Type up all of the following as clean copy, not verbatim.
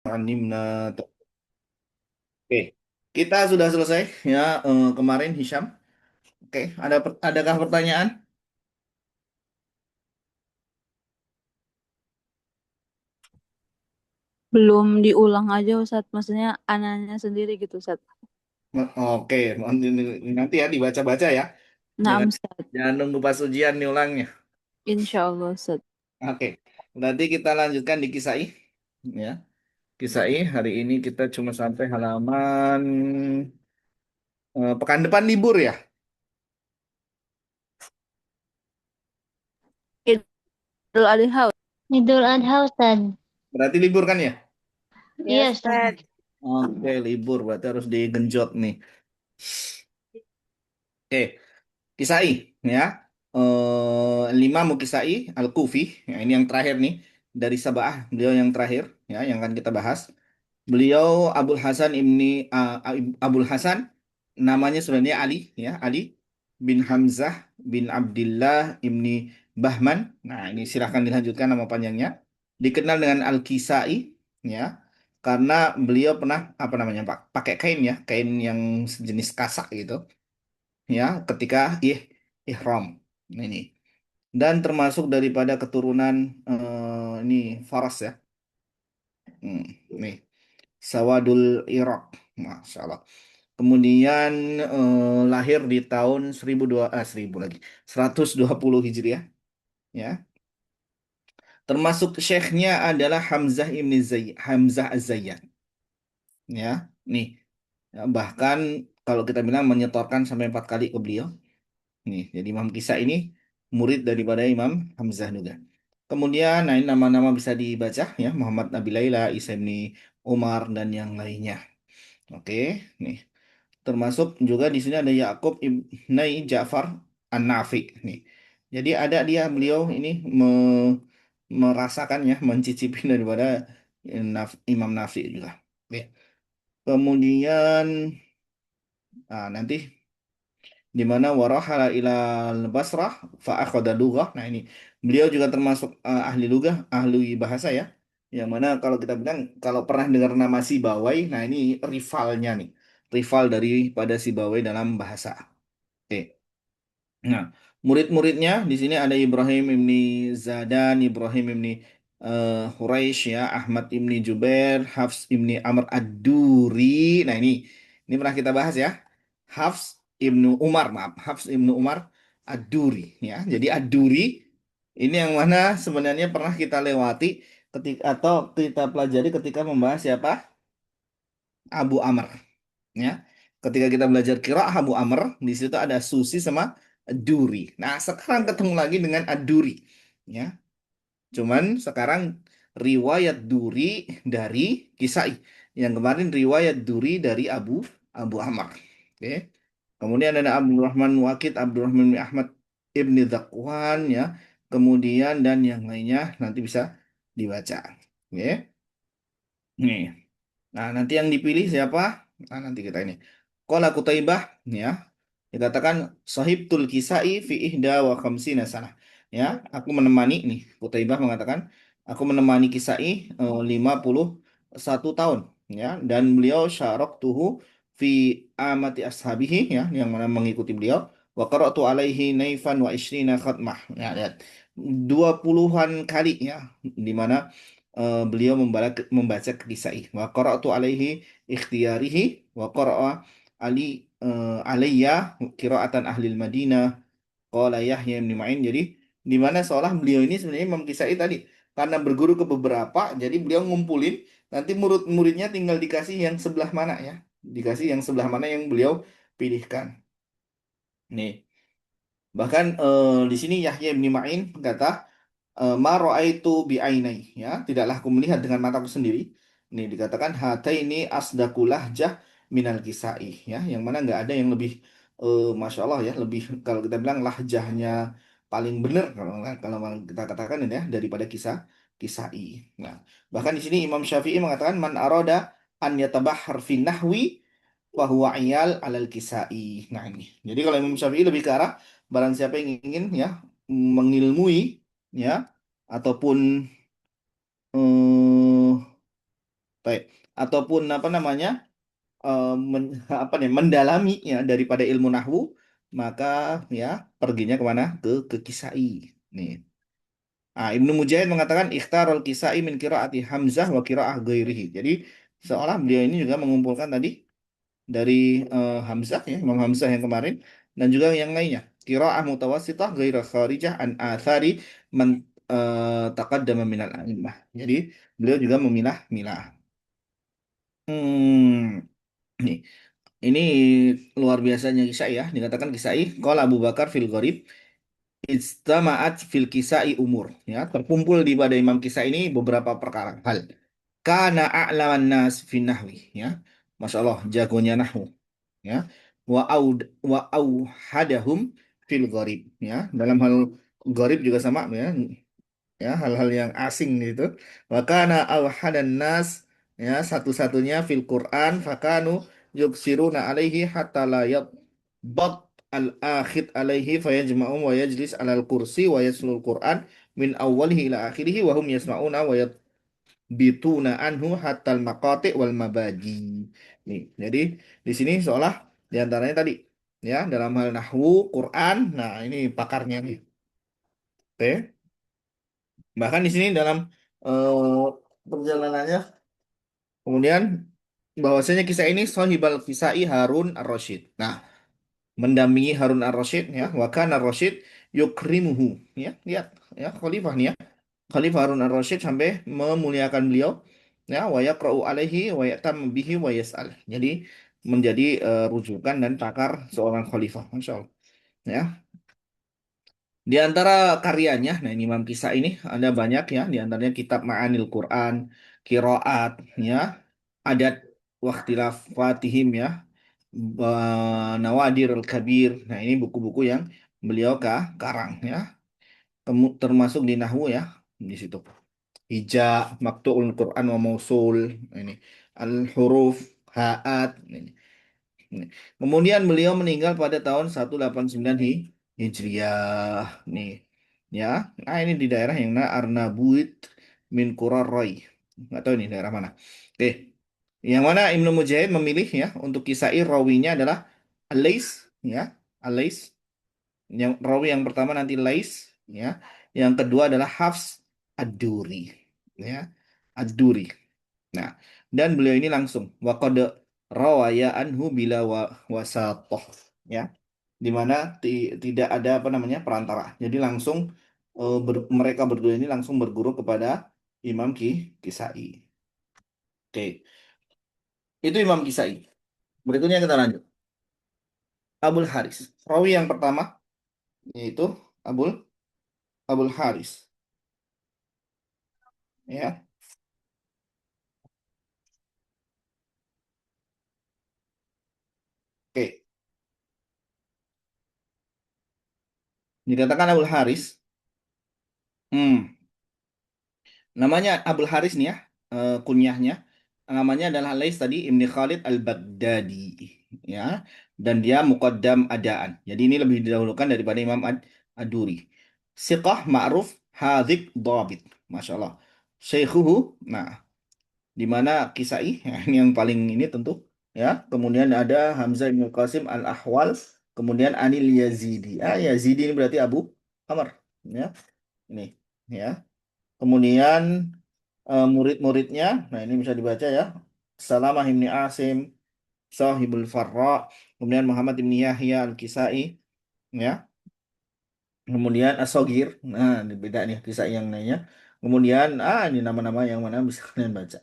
Animna. Oke, kita sudah selesai ya kemarin Hisham. Oke, adakah pertanyaan? Belum diulang aja Ustadz, maksudnya anaknya sendiri gitu Ustadz. Oke, nanti ya dibaca-baca ya. Naam Jangan Ustadz, jangan nunggu pas ujian nih ulangnya. insya Allah Ustadz. Oke, nanti kita lanjutkan di kisah ya. Kisah hari ini kita cuma sampai halaman pekan depan libur ya. Idul Adha. Idul Adha Ustaz. Berarti libur kan ya? Iya Yes, Ustaz. Ustadz. Oke, libur berarti harus digenjot nih. Oke, Kisai ya. Lima Mukisai Al-Kufi. Ya, ini yang terakhir nih dari Sabah. Beliau yang terakhir ya yang akan kita bahas. Beliau Abul Hasan namanya sebenarnya Ali ya, Ali bin Hamzah bin Abdullah ibni Bahman. Nah, ini silahkan dilanjutkan nama panjangnya. Dikenal dengan Al-Kisai ya karena beliau pernah apa namanya Pak pakai kain ya, kain yang sejenis kasak gitu ya ketika ihram. Nah, ini dan termasuk daripada keturunan ini Faras ya. Hmm, nih Sawadul Irak. Masya Allah. Kemudian lahir di tahun 1000 lagi 120 Hijriah ya. Termasuk syekhnya adalah Hamzah Az-Zayyat ya. Nih, ya, bahkan kalau kita bilang menyetorkan sampai 4 kali ke beliau. Nih, jadi Imam Kisah ini murid daripada Imam Hamzah juga. Kemudian, nah ini nama-nama bisa dibaca ya, Muhammad Nabi Laila, Isa bin Umar dan yang lainnya. Oke, nih. Termasuk juga di sini ada Yakub ibnai Ja'far An-Nafi nih. Jadi ada dia beliau ini merasakan ya, mencicipi daripada Imam Nafi juga. Oke. Kemudian nanti di mana warahala ilal Basrah fa akhadha lughah. Nah, ini beliau juga termasuk ahli lughah, ahli bahasa ya. Yang mana kalau kita bilang kalau pernah dengar nama Sibawai, nah ini rivalnya nih. Rival daripada Sibawai dalam bahasa. Oke. Nah, murid-muridnya di sini ada Ibrahim ibni Zadan, Ibrahim ibni Quraisy ya, Ahmad ibni Jubair, Hafs ibni Amr Ad-Duri. Nah, ini pernah kita bahas ya. Hafs ibnu Umar, maaf, Hafs ibnu Umar Ad-Duri ya. Jadi Ad-Duri ini yang mana sebenarnya pernah kita lewati ketika atau kita pelajari ketika membahas siapa? Abu Amr ya. Ketika kita belajar qiraah Abu Amr, di situ ada Susi sama Duri. Nah, sekarang ketemu lagi dengan Ad-Duri ya. Cuman sekarang riwayat Duri dari Kisai. Yang kemarin riwayat Duri dari Abu Amr. Oke. Kemudian ada Abdurrahman Waqid, Abdurrahman bin Ahmad Ibni Zakwan ya. Kemudian dan yang lainnya nanti bisa dibaca. Oke. Nih. Nah, nanti yang dipilih siapa? Nah, nanti kita ini. Qala Qutaibah ya, dikatakan sahibtul kisai fi ihda wa khamsina sanah. Ya, aku menemani nih, Qutaibah mengatakan aku menemani kisai 51 tahun ya dan beliau tuhu fi amati ashabihi ya yang mana mengikuti beliau wa qara'tu alaihi naifan wa ishrina khatmah. Ya, lihat 20-an kali ya di mana beliau membaca kisah wa qara'tu alaihi ikhtiyarihi wa qara'a ali alayya qira'atan ahli Madinah qala Yahya bin Ma'in. Jadi di mana seolah beliau ini sebenarnya Imam Kisai tadi karena berguru ke beberapa jadi beliau ngumpulin nanti murid-muridnya tinggal dikasih yang sebelah mana ya, dikasih yang sebelah mana yang beliau pilihkan nih. Bahkan di sini Yahya bin Ma'in berkata ma ra'aitu bi'ainai ya, tidaklah aku melihat dengan mataku sendiri. Ini dikatakan hataini asdaqu lahjah minal kisai ya, yang mana nggak ada yang lebih Masya Allah ya, lebih kalau kita bilang lahjahnya paling benar kalau kita katakan ini ya daripada kisai. Nah, bahkan di sini Imam Syafi'i mengatakan man aroda an yatabahhar fi nahwi wa huwa iyal alal kisai. Nah, ini. Jadi kalau Imam Syafi'i lebih ke arah barang siapa yang ingin ya mengilmui ya ataupun eh, Baik. Ataupun apa namanya apa nih mendalami ya daripada ilmu nahwu, maka ya perginya kemana? Ke Kisai. Nih. Ibnu Mujahid mengatakan ikhtarul Kisai min qiraati Hamzah wa qiraah ghairihi. Jadi seolah beliau ini juga mengumpulkan tadi dari Hamzah ya, Imam Hamzah yang kemarin dan juga yang lainnya. Qiraah mutawassithah ghaira kharijah an athari man taqaddama minal a'immah. Jadi beliau juga memilah-milah. Hmm, nih. Ini luar biasanya Kisai ya. Dikatakan Kisai, qala Abu Bakar fil Gharib, istama'at fil Kisai umur. Ya, terkumpul di pada Imam Kisai ini beberapa perkara hal. Kana a'laman nas fin nahwi. Ya, Masya Allah, jagonya nahwu. Ya, wa auhadahum fil Gharib. Ya, dalam hal Gharib juga sama ya. Ya, hal-hal yang asing gitu. Wa kana awhadan nas ya satu-satunya fil Quran fakanu yuksiruna alaihi hatta la yadbat al akhid alaihi fayajma'u wa yajlis alal kursi wa yaslul Quran min awwalihi ila akhirih wa hum yasma'una wa yatbituna anhu hatta al maqati wal mabadi. Nih, jadi di sini seolah di antaranya tadi ya dalam hal nahwu Quran. Nah, ini pakarnya nih. Oke. Bahkan di sini dalam perjalanannya, kemudian bahwasanya kisah ini Sohibal Kisai Harun Ar-Rasyid. Nah, mendampingi Harun Ar-Rasyid ya, wa kana Ar-Rasyid yukrimuhu ya, lihat ya khalifah nih ya. Khalifah Harun Ar-Rasyid sampai memuliakan beliau ya, wa yaqra'u alaihi wa ya'tam bihi wa yas'al. Jadi menjadi rujukan dan pakar seorang khalifah. Masya Allah. Ya, di antara karyanya, nah ini Imam Kisah ini ada banyak ya, di antaranya kitab Ma'anil Quran, Qiraat, ya, Adat Wakhtilafatihim ya, Nawadir Al-Kabir. Nah, ini buku-buku yang beliau karang ya, termasuk di Nahwu ya, di situ. Hija, Maktu'ul Quran wa Mausul, ini Al-Huruf, Ha'at, ini. Nih. Kemudian beliau meninggal pada tahun 189 Hijriah. Nih, ya. Nah, ini di daerah yang namanya Arnabuit min Qurarroi. Nggak tahu ini daerah mana. Oke. Yang mana Ibnu Mujahid memilih ya untuk kisai rawinya adalah Al-Lais ya. Al-Lais. Yang rawi yang pertama nanti Lais ya. Yang kedua adalah Hafs Ad-Duri ya. Ad-Duri. Nah, dan beliau ini langsung waqad rawaya anhu bila wasatoh ya, di mana tidak ada apa namanya perantara. Jadi langsung mereka berdua ini langsung berguru kepada Imam Kisai. Oke, itu Imam Kisai. Berikutnya kita lanjut. Abul Haris. Rawi yang pertama yaitu Abul Abul Haris. Ya, oke. Dikatakan Abul Haris. Hmm. Namanya Abdul Haris nih ya, kunyahnya. Namanya adalah Lais tadi Ibni Khalid Al-Baghdadi. Ya, dan dia Muqaddam Adaan. Jadi ini lebih didahulukan daripada Imam Ad-Duri. Siqah ma'ruf hadzik dhabit. Masya Allah. Syekhuhu, nah, di mana Kisai, ya, ini yang paling ini tentu. Ya, kemudian ada Hamzah bin Qasim Al-Ahwal. Kemudian Anil Yazidi. Yazidi ini berarti Abu Amr. Ya, ini. Ya. Kemudian murid-muridnya, nah ini bisa dibaca ya. Salamah ibni Asim, Sahibul Farra, kemudian Muhammad ibni Yahya Al-Kisai, ya. Kemudian As-Sogir, nah ini beda nih kisah yang lainnya. Kemudian, ini nama-nama yang mana bisa kalian baca.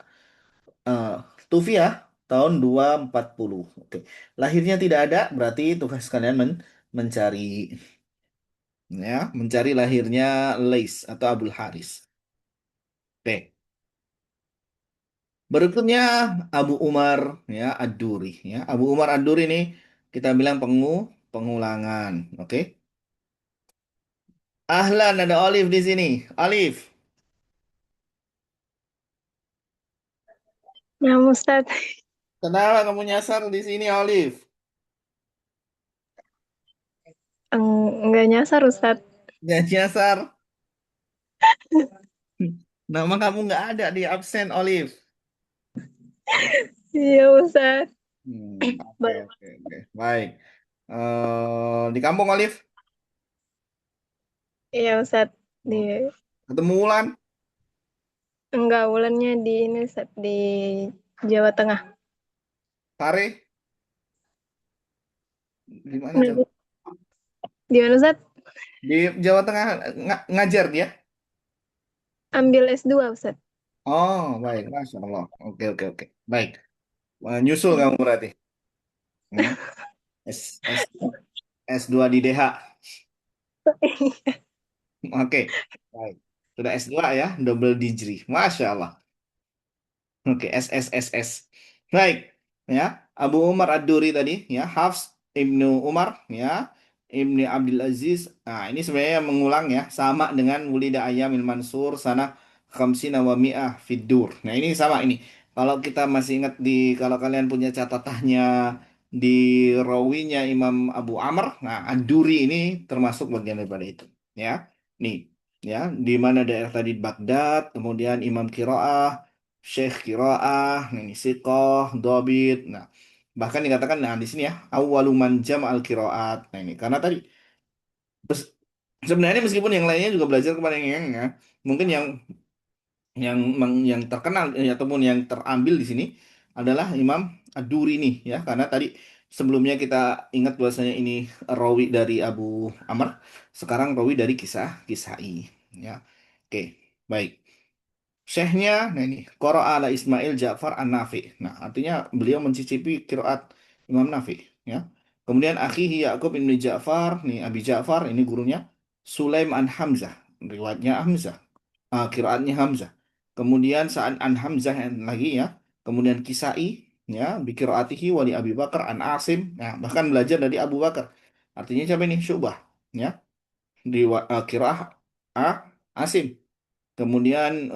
Eh Tufiyah, tahun 240. Oke. Lahirnya tidak ada, berarti tugas kalian mencari, ya, mencari lahirnya Lais atau Abdul Haris. Oke. Berikutnya Abu Umar ya Ad-Duri ya. Abu Umar Ad-Duri ini kita bilang pengulangan. Oke. Ahlan ada Olive di sini. Olive, Ya, Ustadz, kenapa kamu nyasar di sini Olive? enggak nyasar Ustadz. Nggak nyasar. Nama kamu nggak ada di absen Olive. Iya, Ustadz. Oke, oke, oke. Baik. Di kampung Olive? Iya, Ustadz. Di, Oke. Ketemu Wulan? enggak, bulannya di ini, Ustadz. Di Jawa Tengah. Sare? Di mana Jawa? Nah, di mana, Ustadz? Di Jawa Tengah ngajar dia? Ambil S2, Ustadz. Oh, baik. Masya Allah. Oke, oke, oke. Baik. Nyusul kamu berarti. Hmm. S, S, S2 di DH. Oke. Baik. Sudah S2 ya, double degree. Masya Allah. Oke, S S S S. Baik, ya. Abu Umar Ad-Duri tadi, ya. Hafs Ibnu Umar, ya. Ibni Abdul Aziz. Nah, ini sebenarnya mengulang ya, sama dengan Wulida Ayyamil Mansur sana khamsina wa mi'ah fidur. Nah, ini sama ini. Kalau kita masih ingat kalau kalian punya catatannya di rawinya Imam Abu Amr, nah Ad-Duri ini termasuk bagian daripada itu, ya. Nih, ya, di mana daerah tadi Baghdad, kemudian Imam Qiraah, Syekh Qiraah, nah ini Siqah, Dobit. Nah, bahkan dikatakan nah di sini ya, awwaluman jam al qiraat. Nah, ini karena tadi sebenarnya meskipun yang lainnya juga belajar kepada yang ya, mungkin yang terkenal ataupun yang terambil di sini adalah Imam Ad-Duri nih ya, karena tadi sebelumnya kita ingat bahwasanya ini rawi dari Abu Amr, sekarang rawi dari Kisai ya. Oke, baik. Syekhnya, nah ini, Qara ala Ismail Ja'far An-Nafi. Nah, artinya beliau mencicipi qiraat Imam Nafi. Ya. Kemudian akhihi Ya'qub bin Ja'far, nih Abi Ja'far, ini gurunya. Sulaim an Hamzah, riwayatnya Hamzah. Qiraatnya Hamzah. Kemudian Sa'an an Hamzah yang lagi ya. Kemudian Kisai, ya, bi qiraatihi wali Abi Bakar an Asim. Nah, bahkan belajar dari Abu Bakar. Artinya siapa ini? Syu'bah. Ya, di qiraah Asim. Kemudian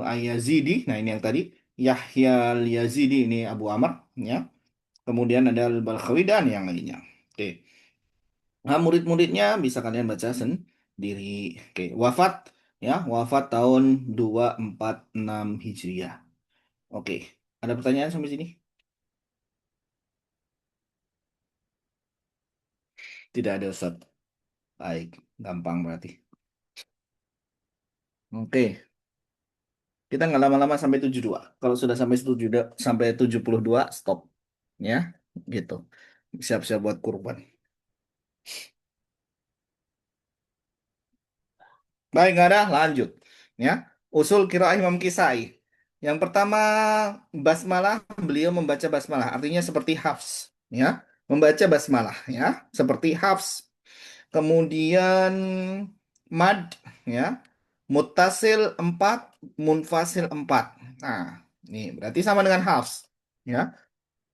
Yazidi, nah ini yang tadi Yahya Yazidi ini Abu Amr, ya. Kemudian ada Al-Balkhawi dan yang lainnya. Oke. Nah, murid-muridnya bisa kalian baca sendiri. Oke, wafat ya, wafat tahun 246 Hijriah. Oke. Ada pertanyaan sampai sini? Tidak ada Ustaz. Baik, gampang berarti. Oke. Kita nggak lama-lama sampai 72. Kalau sudah sampai 72, sampai 72, stop. Ya, gitu. Siap-siap buat kurban. Baik, nggak ada, lanjut. Ya, usul qiraah Imam Kisai. Yang pertama, basmalah, beliau membaca basmalah. Artinya seperti Hafs. Ya, membaca basmalah. Ya, seperti Hafs. Kemudian, mad. Ya, muttasil 4, munfasil 4. Nah, ini berarti sama dengan Hafs. Ya,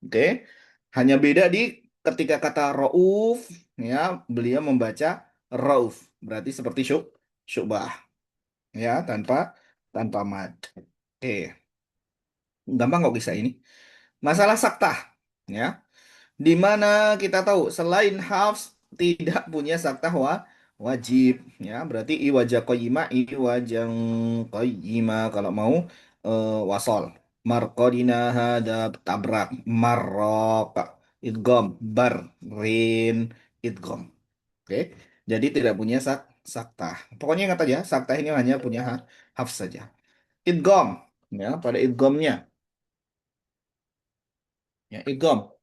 oke. Hanya beda di ketika kata rauf, ya, beliau membaca rauf. Berarti seperti syubah, ya, tanpa mad. Oke, gampang kok kisah ini. Masalah saktah, ya. Di mana kita tahu selain hafs tidak punya saktah wajib, ya. Berarti iwajang qayyima kalau mau wasol. Marqadina hadab tabrak marrok idgom bar rin idgom. Oke. Jadi tidak punya saktah. Pokoknya ingat aja, saktah ini hanya punya hafs saja. Idgom, ya, pada idgomnya, ya, idgom.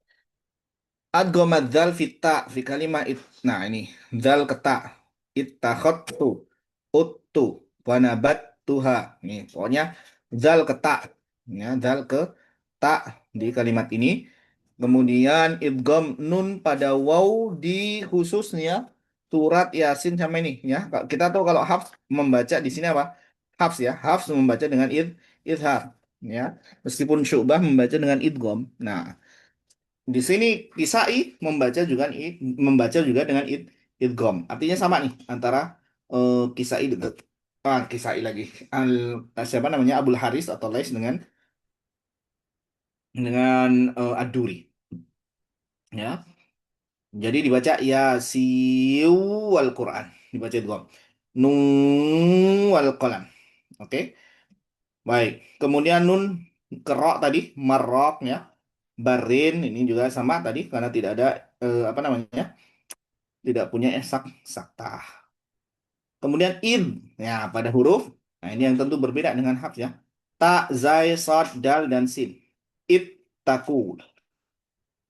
Adghamad dzal fita fi kalimah nah ini dzal keta ittakhadtu uttu wa nabattuha. Nih, pokoknya dzal keta, ya, dzal ke ta di kalimat ini. Kemudian idgham nun pada waw di khususnya surat Yasin sama ini ya. Kita tahu kalau Hafs membaca di sini apa? Hafs ya. Hafs membaca dengan idhar ya. Meskipun Syu'bah membaca dengan idgham. Nah, di sini Kisai membaca juga dengan idgham. Artinya sama nih antara Kisai Kisai lagi. Al, siapa namanya Abul Haris atau Lais dengan Ad-Duri. Ya. Jadi dibaca Yasin wal Quran. Dibaca idgham. Nun wal qalam. Oke. Baik. Kemudian nun Kerok tadi, marok ya. Barin ini juga sama tadi karena tidak ada apa namanya? Tidak punya esak saktah. Kemudian id ya pada huruf. Nah, ini yang tentu berbeda dengan hak ya. Ta, zai, sod, dal dan sin. Id takul,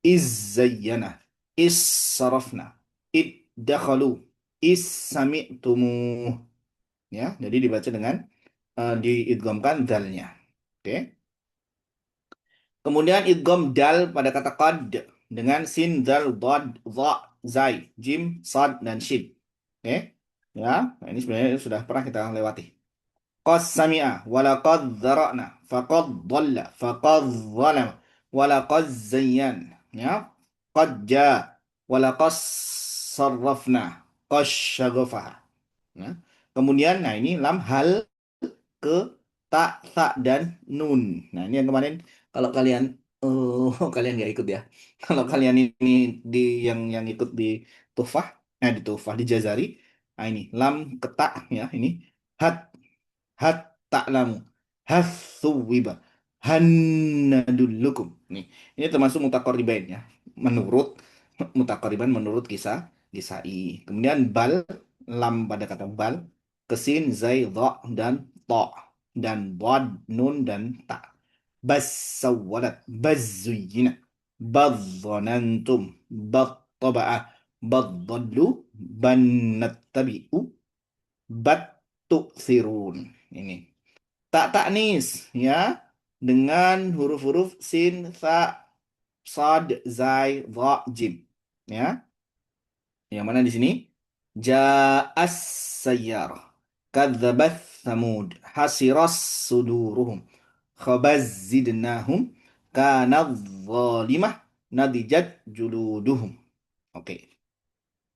iz zayyana, is sarafna, id dakhalu, is sami'tumu. Ya, jadi dibaca dengan diidghamkan dalnya. Oke. Kemudian idgham dal pada kata qad dengan sin, dal, dad, dha, zai, jim, sad dan shin. Oke. Ya, nah ini sebenarnya sudah pernah kita lewati. Qad sami'a walaqad dzara'na faqad dhalla faqad zalama walaqad zayyan. Ya. Qad ja walaqad sarrafna qasyaghafaha. Ya. Kemudian nah ini lam hal ke tak, tak dan nun. Nah, ini yang kemarin kalau kalian kalian nggak ikut ya. Kalau kalian ini di yang ikut di Tuhfah, di Tuhfah di Jazari, nah ini lam ke tak ya, ini hat hat ta'lamu hatsuwiba hannadullukum. Nih, ini termasuk mutakorribain ya. Menurut mutakoriban menurut kisah Kisai. Kemudian bal lam pada kata bal, kesin zai dha dan ta dan dad nun dan ta. Bas sawalat bazzuyina badzanantum battaba'a badzallu bannattabi'u battu'thirun. Ini tak taknis ya dengan huruf-huruf sin, sa, sad, zai, dha, jim. Ya, yang mana di sini? Ja'as sayyarah. Kadzabat thamud. Hasiras suduruhum. Khabazzidnahum. Kana zalimah. Nadijat juluduhum. Oke.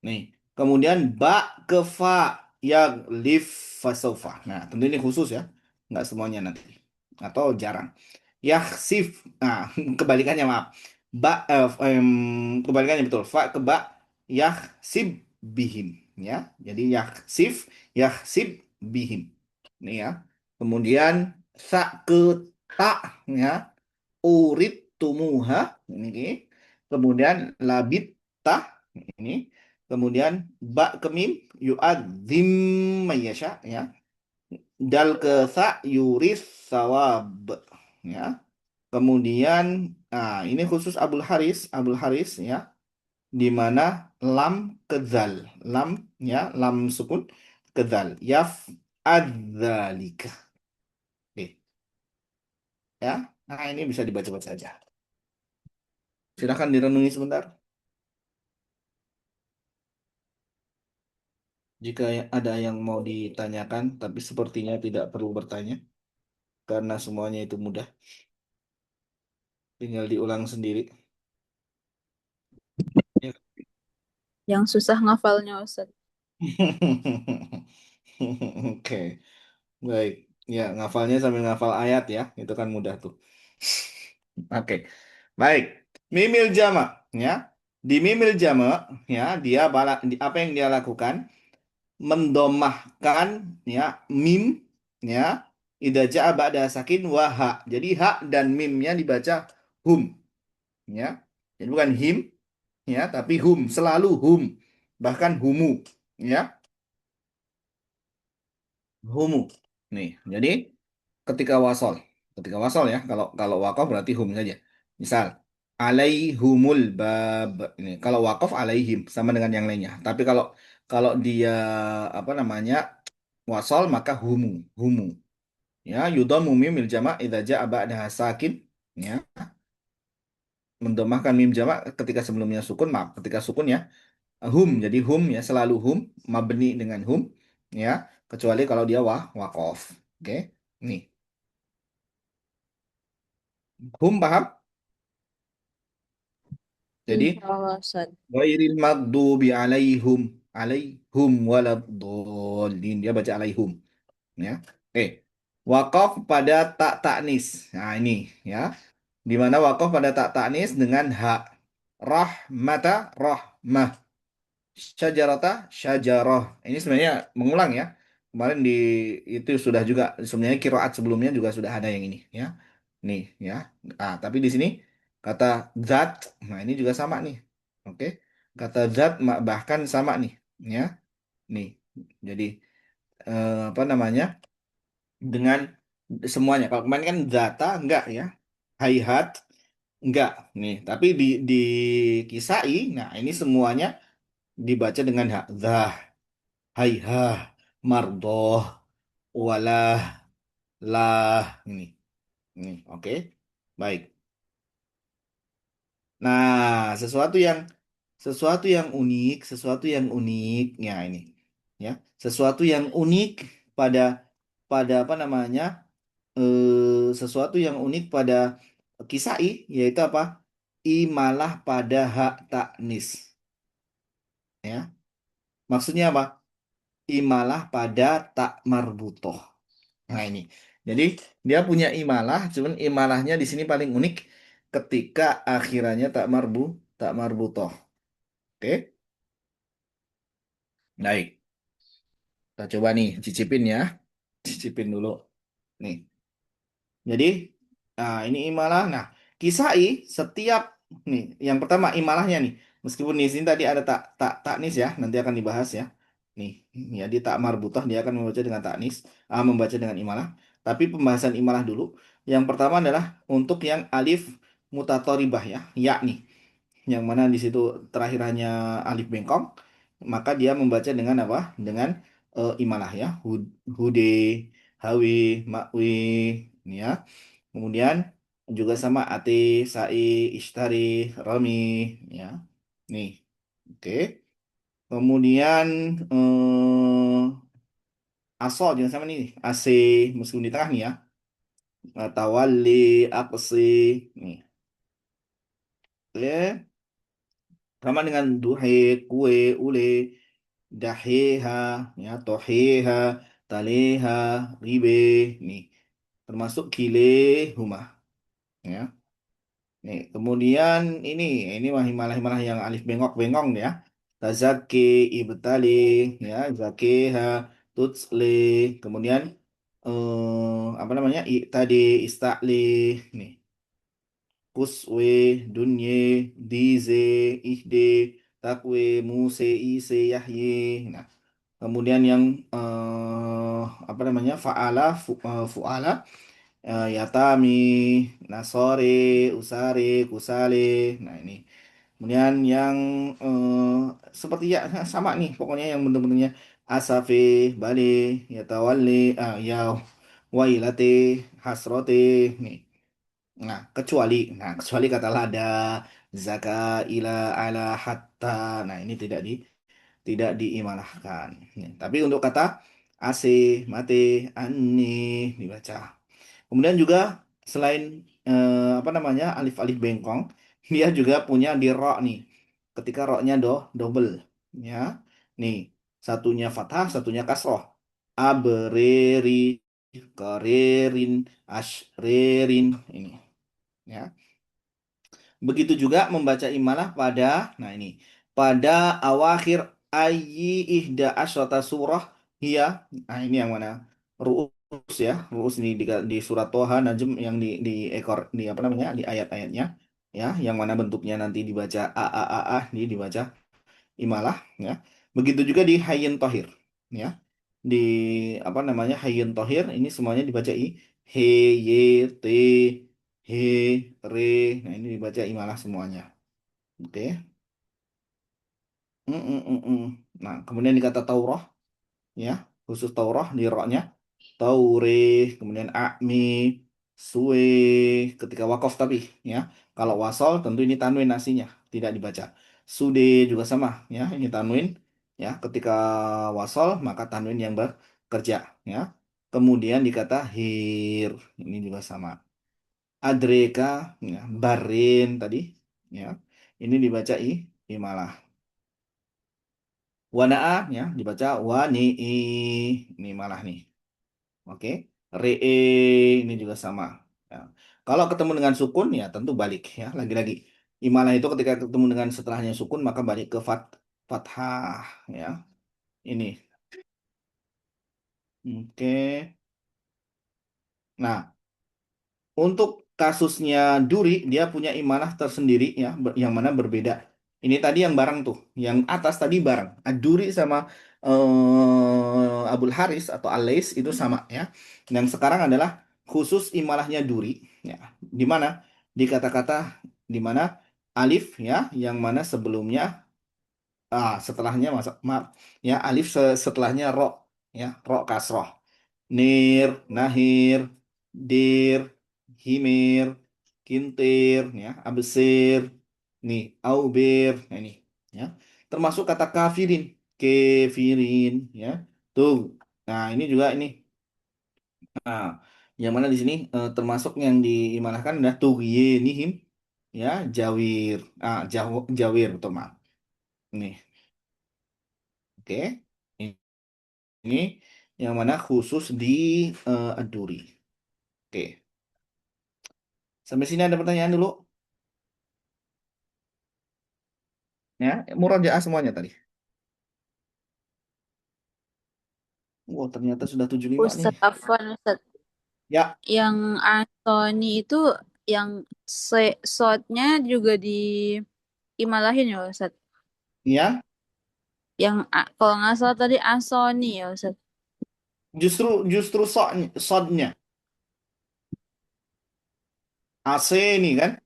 Nih. Kemudian ba ke fa yang lif fasaufa. Nah, tentu ini khusus ya. Nggak semuanya nanti. Atau jarang. Yaksif. Nah, kebalikannya maaf. Ba, kebalikannya betul. Fa ke ba. Yaksib bihim. Ya. Jadi yaksib bihim. Ini ya. Kemudian sa ke ta. Ya. Urit tumuha. Ini. Kemudian labit ta. Ini. Kemudian ba ke mim. Yu'adzim mayyasha. Ya. Dal ke sa yuris sawab. Ya. Kemudian, nah ini khusus Abul Haris ya, di mana lam kedzal, lam ya, lam sukun kedzal, yaf adzalika. Oke, ya. Nah ini bisa dibaca-baca aja. Silahkan direnungi sebentar. Jika ada yang mau ditanyakan, tapi sepertinya tidak perlu bertanya karena semuanya itu mudah. Tinggal diulang sendiri. Ya. Yang susah ngafalnya Ustaz. Oke, baik. Ya, ngafalnya sambil ngafal ayat ya. Itu kan mudah tuh. Oke. Baik. Mimil jama ya. Di mimil jama ya, apa yang dia lakukan? Mendomahkan ya mim ya. Idza ja'a ba'da sakin wa ha. Jadi ha dan mimnya dibaca hum ya. Jadi bukan him ya, tapi hum, selalu hum. Bahkan humu ya. Humu. Nih, jadi ketika wasol ya, kalau kalau wakaf berarti hum saja. Misal alaihumul bab, ini kalau wakaf alaihim sama dengan yang lainnya. Tapi kalau kalau dia apa namanya wasol maka humu. Ya, yudhammu mimil jama' idza ja'a ba'daha sakin ya. Mendomahkan mim jama' ketika sebelumnya sukun, maaf, ketika sukun ya. Hum, jadi hum ya, selalu hum, mabni dengan hum ya, kecuali kalau dia wakof. Oke, nih. Hum paham? Jadi Insyaallah Ustaz. ghairil maghdubi alaihum waladdallin. Dia baca alaihum ya. Oke. Wakaf pada tak taknis. Nah, ini ya. Di mana wakaf pada tak taknis dengan ha. Rahmata rahmah. Syajarata syajarah. Ini sebenarnya mengulang ya. Kemarin di itu sudah juga sebenarnya qiraat sebelumnya juga sudah ada yang ini ya. Nih ya. Tapi di sini kata zat, nah ini juga sama nih. Oke. Kata zat bahkan sama nih, ya. Nih. Jadi apa namanya? Dengan semuanya. Kalau kemarin kan data enggak ya. Hi-hat enggak. Nih, tapi di kisai, nah ini semuanya dibaca dengan hak. Zah, hai-ha, mardoh, walah, lah. Ini, oke. Baik. Nah, sesuatu yang unik, ya ini, ya, sesuatu yang unik pada pada apa namanya, sesuatu yang unik pada kisai, yaitu apa? Imalah pada hak taknis, ya. Maksudnya apa? Imalah pada tak marbutoh. Nah ini, jadi dia punya imalah, cuman imalahnya di sini paling unik ketika akhirannya tak marbutoh. Oke, baik. Kita coba nih, cicipin ya. Cicipin dulu. Nih. Jadi, ini imalah. Nah, kisai setiap nih, yang pertama imalahnya nih. Meskipun di sini tadi ada taknis ya, nanti akan dibahas ya. Nih, ya di tak marbutah dia akan membaca dengan taknis, membaca dengan imalah. Tapi pembahasan imalah dulu. Yang pertama adalah untuk yang alif mutatoribah ya, yakni yang mana di situ terakhirannya alif bengkok, maka dia membaca dengan apa? Dengan imalah ya, hude, hawi, makwi, ini ya. Kemudian juga sama ati, sai, ishtari, rami, ya. Nih, oke. Kemudian asal juga sama nih, ac meskipun di tengah nih ya. Tawali, aksi, nih. Oke. Sama dengan duhe, kue, ule, daheha, ya, toheha, taleha, ribe, nih, termasuk kile, humah, ya. Nih, kemudian ini malah yang alif bengok-bengong ya. Tazaki, ibtali, ya, zakeha, tutsli, kemudian apa namanya? Tadi istakli, nih. Kuswe, Dunye, Dize, Ihde, Takwe, Muse, Ise, Yahye. Nah, kemudian yang apa namanya? Fuala, Yatami, Nasore, Usare, Kusale. Nah, ini. Kemudian yang seperti ya sama nih, pokoknya yang bentuk-bentuknya Asafe, Bale, Yatawale, ya, Wailate, Hasrote. Nih. Nah, kecuali kata lada, zaka, ila, ala, hatta. Nah, ini tidak diimalahkan. Tapi untuk kata ase, mate, ani dibaca. Kemudian juga selain apa namanya alif-alif bengkong, dia juga punya di ro nih. Ketika roknya double, ya. Nih, satunya fathah, satunya kasroh. Abreri, karerin, ashrerin ini. Ya. Begitu juga membaca imalah nah ini, pada awakhir ayyi ihda asyrata surah hiya. Nah ini yang mana? Ru'us ya, ru'us ini di surat Toha, Najm yang di ekor, di apa namanya, di ayat-ayatnya ya, yang mana bentuknya nanti dibaca a ini dibaca imalah ya. Begitu juga di Hayyin Tohir ya. Di apa namanya Hayyin Tohir ini semuanya dibaca he, ye, te, he, re. Nah, ini dibaca imalah semuanya. Oke. Mm. Nah, kemudian di kata Taurah, ya, khusus Taurah di roknya, Taure, kemudian Akmi, Suwe, ketika wakaf tapi, ya. Kalau wasol tentu ini tanwin nasinya, tidak dibaca. Sude juga sama, ya, ini tanwin, ya. Ketika wasol maka tanwin yang bekerja, ya. Kemudian di kata hir, ini juga sama. Adreka, ya, barin tadi, ya. Ini dibaca imalah. Wanaa ya dibaca wani'i. Ini malah nih. Oke. Re'e ini juga sama. Ya. Kalau ketemu dengan sukun ya tentu balik ya. Lagi-lagi imalah itu ketika ketemu dengan setelahnya sukun maka balik ke fathah ya. Ini. Oke. Nah, untuk kasusnya duri, dia punya imalah tersendiri ya, yang mana berbeda. Ini tadi yang barang tuh, yang atas tadi barang. Ad-Duri sama Abul Haris atau Alais itu sama ya. Yang sekarang adalah khusus imalahnya duri ya. Di mana di kata-kata di mana alif ya, yang mana sebelumnya setelahnya maaf ya, alif setelahnya ro ya, ro kasroh. Nir, nahir, dir, himir, kintir, ya, abesir, nih, aubir, nah ini, ya, termasuk kata kafirin, kefirin, ya, tuh, nah ini juga ini, nah, yang mana di sini termasuk yang diimanahkan adalah tughyenihim, ya, jawir, jawir, betul maaf, nih, oke, ini yang mana khusus di Ad-Duri, oke. Sampai sini ada pertanyaan dulu. Ya, murojaah semuanya tadi. Wow, ternyata sudah 75 nih. Ustadz Afwan, Ustadz. Ya, Yang Anthony itu yang shotnya juga diimalahin ya Ustadz. ya. Yang kalau nggak salah tadi Anthony ya Ustadz. Justru justru sodnya AC ini kan.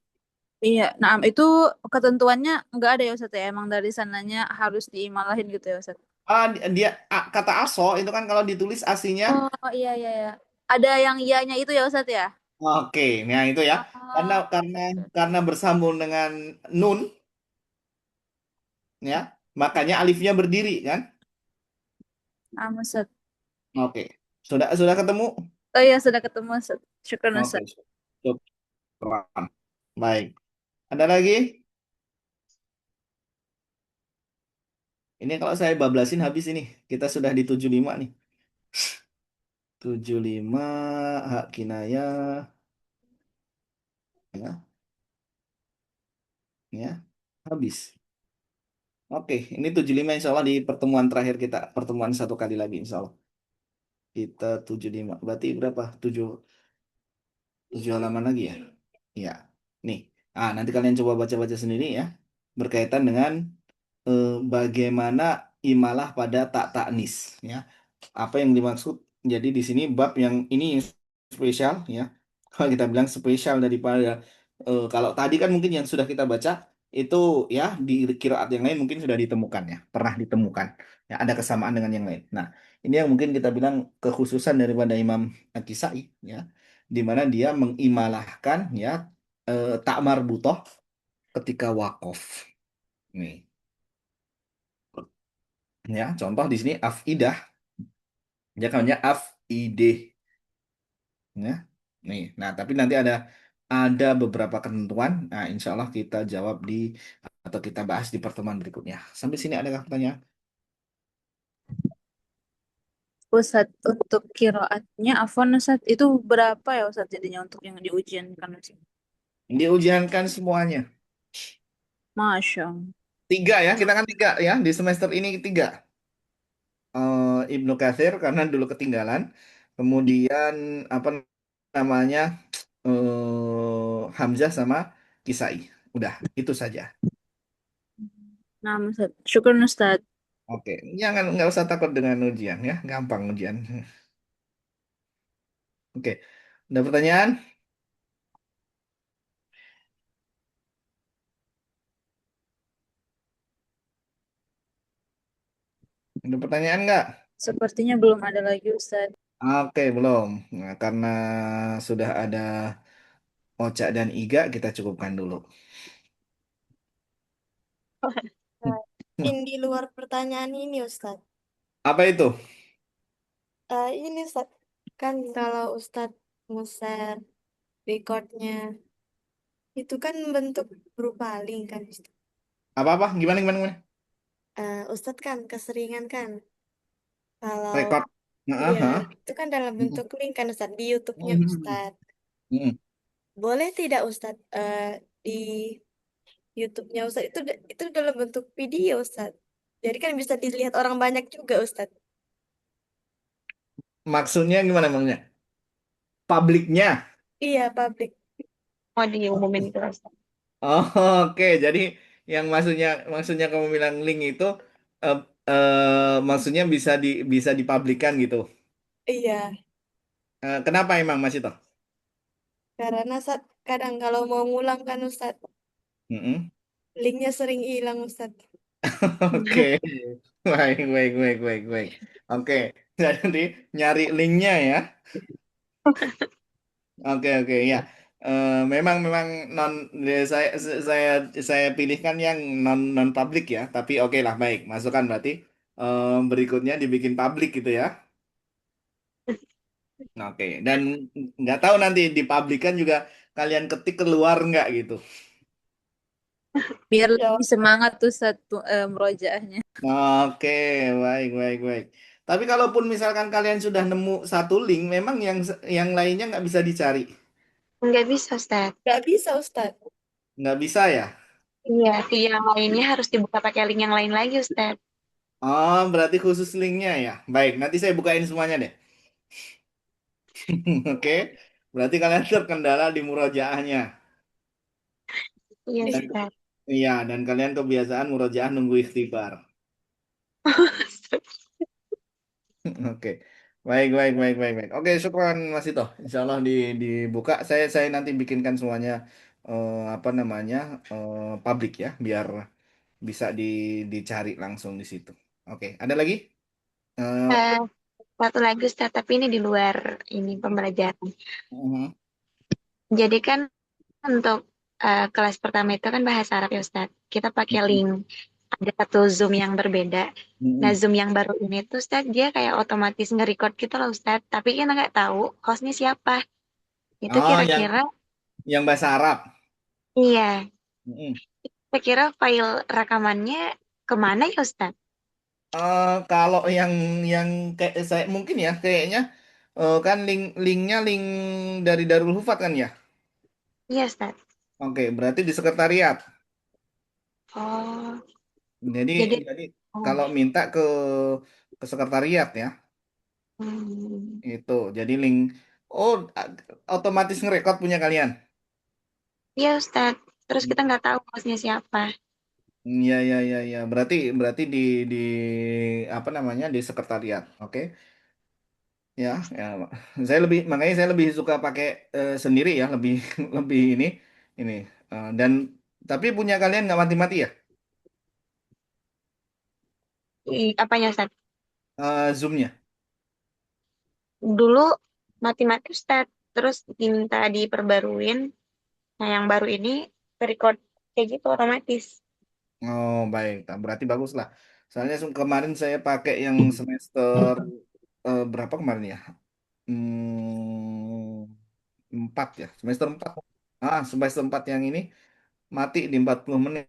Iya, nah itu ketentuannya nggak ada ya Ustadz ya. Emang dari sananya harus diimalahin gitu ya Ustadz. Dia kata aso itu kan kalau ditulis aslinya. Oh iya iya iya. Ada yang iyanya itu ya Ustadz ya? Oke, nah itu ya. Karena Oh, karena karena bersambung dengan nun ya, makanya alifnya berdiri kan. Ustadz. Oke. Sudah ketemu? Oh iya sudah ketemu Ustadz. Syukur Oke. Ustadz. Syukran. Baik. Ada lagi? Ini kalau saya bablasin habis ini. Kita sudah di 75 nih. 75 hak kinayah ya, ya. Habis. Oke, ini 75 insya Allah di pertemuan terakhir kita, pertemuan satu kali lagi insya Allah. Kita 75. Berarti berapa? 7 halaman lagi ya? Iya. Nih. Nanti kalian coba baca-baca sendiri ya. Berkaitan dengan bagaimana imalah pada tak taknis ya. Apa yang dimaksud? Jadi di sini bab yang ini spesial ya. Kalau kita bilang spesial daripada kalau tadi kan mungkin yang sudah kita baca itu ya di qiraat yang lain mungkin sudah ditemukan ya, pernah ditemukan. Ya, ada kesamaan dengan yang lain. Nah, ini yang mungkin kita bilang kekhususan daripada Imam Al-Kisai ya, di mana dia mengimalahkan ya tak marbutoh ketika wakaf. Nih, ya, contoh di sini afidah, dia namanya afideh. Ya. Nih, nah tapi nanti ada beberapa ketentuan. Nah, insya Allah kita jawab atau kita bahas di pertemuan berikutnya. Sampai sini adakah pertanyaan? Ustadz untuk kiroatnya Afwan Ustadz itu berapa ya Ustadz jadinya untuk yang diujian kan Ustadz? Diujiankan semuanya. Masya Allah. Tiga ya, kita kan tiga ya di semester ini tiga. Ibnu Katsir karena dulu ketinggalan. Kemudian apa namanya Hamzah sama Kisai. Udah, itu saja. Nah Ustadz, syukur Ustadz. Oke, nggak usah takut dengan ujian ya, gampang ujian. Oke, ada pertanyaan? Ada pertanyaan nggak? Sepertinya belum ada lagi Ustadz. Oke, belum. Nah, karena sudah ada Oca dan Iga, kita cukupkan dulu. Mungkin di luar pertanyaan ini, Ustadz. Apa itu? Ini, Ustadz. Kan kalau Ustadz nge-share recordnya, itu kan bentuk berupa link kan, Ustadz. Apa-apa? Gimana, gimana, gimana? Ustadz kan keseringan kan, kalau Rekod. Nah, iya, aha. itu kan dalam bentuk link kan, Ustadz, di YouTube-nya Mhm. Ustadz. Mhm. Boleh tidak, Ustadz, di YouTube-nya Ustadz itu dalam bentuk video, Ustadz. Jadi kan bisa dilihat orang banyak juga, Ustadz. Maksudnya gimana, maksudnya? Publiknya. Iya, publik. mau diumumin itu Ustaz. Oh, oke. Jadi yang maksudnya kamu bilang link itu eh, maksudnya bisa dipublikkan gitu. Iya, Kenapa emang Mas itu? karena kadang kalau mau ngulang kan Ustadz, Mm-mm. linknya sering hilang Ustadz. Oke, baik, baik, baik, baik, baik. Oke, jadi nyari linknya ya. Oke, oke, ya. Memang non saya saya pilihkan yang non publik ya. Tapi oke lah, baik. Masukkan berarti berikutnya dibikin publik gitu ya. Oke, dan nggak tahu nanti dipublikan juga kalian ketik keluar nggak gitu. Biar Ya, lebih semangat tuh satu murojaahnya. Oke, baik, baik, baik. Tapi kalaupun misalkan kalian sudah nemu satu link, memang yang lainnya nggak bisa dicari. Nggak bisa Ustaz. nggak bisa Ustadz. Nggak bisa ya? Iya, yang lainnya harus dibuka pakai link yang lain lagi Ustaz. Oh, berarti khusus linknya ya. Baik, nanti saya bukain semuanya deh. Oke, berarti kalian terkendala di murojaahnya. Iya Dan, Ustaz. iya, dan kalian kebiasaan murojaah nunggu ikhtibar. Oke, baik, baik, baik, baik, baik. Oke, syukran Mas Ito. Insya Allah dibuka. Saya nanti bikinkan semuanya apa namanya publik ya, biar bisa dicari langsung di situ. Oke, ada lagi? Eh, Eh, Satu lagi Ustaz, tapi ini di luar ini pembelajaran. mhm, Jadi kan untuk kelas pertama itu kan bahasa Arab ya Ustaz. Kita pakai mhm, link. Ada satu Zoom yang berbeda. Nah, mhm. Zoom yang baru ini tuh Ustaz, dia kayak otomatis nge-record gitu loh Ustaz. Tapi kita nggak tahu hostnya siapa. Itu Oh, kira-kira, yang bahasa Arab. iya, Mhm. kira-kira file rekamannya kemana ya Ustaz? Kalau yang kayak saya mungkin ya kayaknya kan linknya link dari Darul Hufat kan ya. Iya Ustaz. Oke, berarti di sekretariat. Oh, Jadi jadi, jadi oh, kalau minta ke sekretariat ya hmm, itu. Jadi link oh otomatis ngerekod punya kalian. iya Ustaz. Terus kita nggak tahu hostnya siapa. Iya iya iya iya. Berarti di apa namanya di sekretariat. Oke. Ya, ya. Makanya saya lebih suka pakai sendiri ya, lebih lebih ini. Dan tapi punya kalian nggak mati-mati ya? Apanya Ustaz? Zoom-nya. Dulu mati-mati Ustaz. Terus diminta diperbaruin. Nah, yang baru ini record kayak gitu otomatis. Oh, baik. Nah, berarti bagus lah. Soalnya kemarin saya pakai yang semester berapa kemarin ya? 4 ya, semester 4. Semester 4 yang ini mati di 40 menit.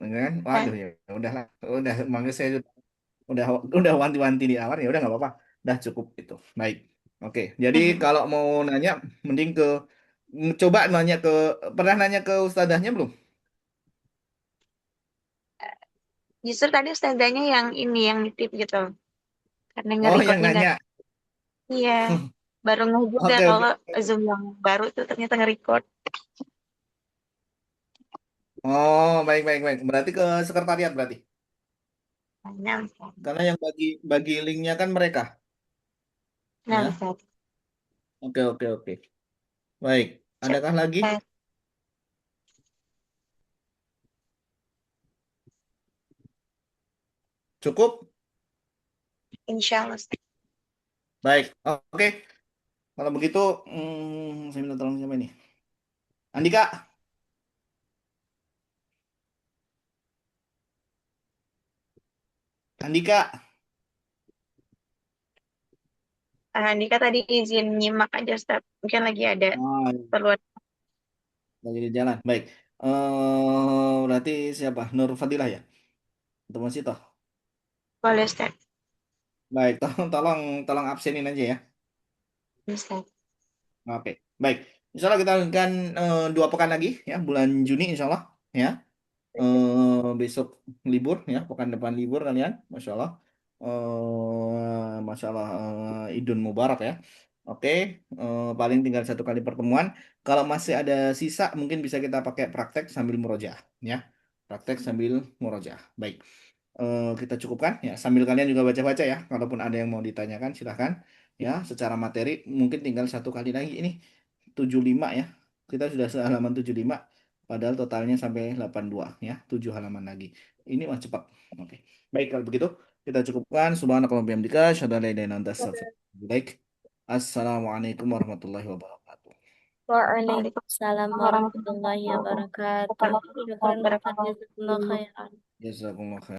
Ya kan? Nah, Waduh ya, udahlah. Udah, makanya saya udah udah wanti-wanti di awal ya udah nggak apa-apa. Udah cukup itu. Baik. Oke. Jadi kalau mau nanya mending coba nanya pernah nanya ke ustazahnya belum? justru tadi ustazanya yang ini, yang nitip gitu. Karena Oh, yang nge-recordnya nggak, nanya. iya. Baru ngeh juga Oke, kalau oke. Zoom yang baru tuh ternyata nge-record. Oh, baik, baik, baik. Berarti ke sekretariat berarti. Nah, Ustaz. Karena yang bagi bagi linknya kan mereka, Nah, ya. Ustaz. Oke, oke, oke. Baik. Siap, Adakah lagi? Ustaz. Cukup? Insya Allah, Ustaz. Baik. Oke. Kalau begitu, saya minta tolong siapa ini? Andika. Andika. Andika tadi izin nyimak aja, Ustaz. Mungkin lagi ada Oh, perluan. lagi di jalan. Baik. Berarti siapa? Nur Fadilah ya? Atau masih toh? Boleh, Ustaz. Baik. Tolong tolong absenin aja ya. Ustaz. Oke. Baik. Insya Allah kita akan 2 pekan lagi ya, bulan Juni insya Allah ya. Besok libur ya, pekan depan libur kalian, Masya Allah. Masya Allah, Idul Mubarak ya. Oke, paling tinggal 1 kali pertemuan. Kalau masih ada sisa, mungkin bisa kita pakai praktek sambil murojaah, ya. Praktek sambil murojaah. Baik. Kita cukupkan ya sambil kalian juga baca-baca ya kalaupun ada yang mau ditanyakan silahkan ya secara materi mungkin tinggal 1 kali lagi ini 75 ya kita sudah halaman 75 padahal totalnya sampai 82 ya 7 halaman lagi ini mah cepat. Oke, baik kalau begitu kita cukupkan. Subhanakallahumma wa bihamdika asyhadu an la ilaha illa anta astaghfiruka wa atubu ilaik. Assalamualaikum warahmatullahi wabarakatuh. Waalaikumsalam Warahmatullahi warahmatullahi wabarakatuh. wabarakatuh. Syukran Ustaz, jazakallah khairan. Jazakumullah khair.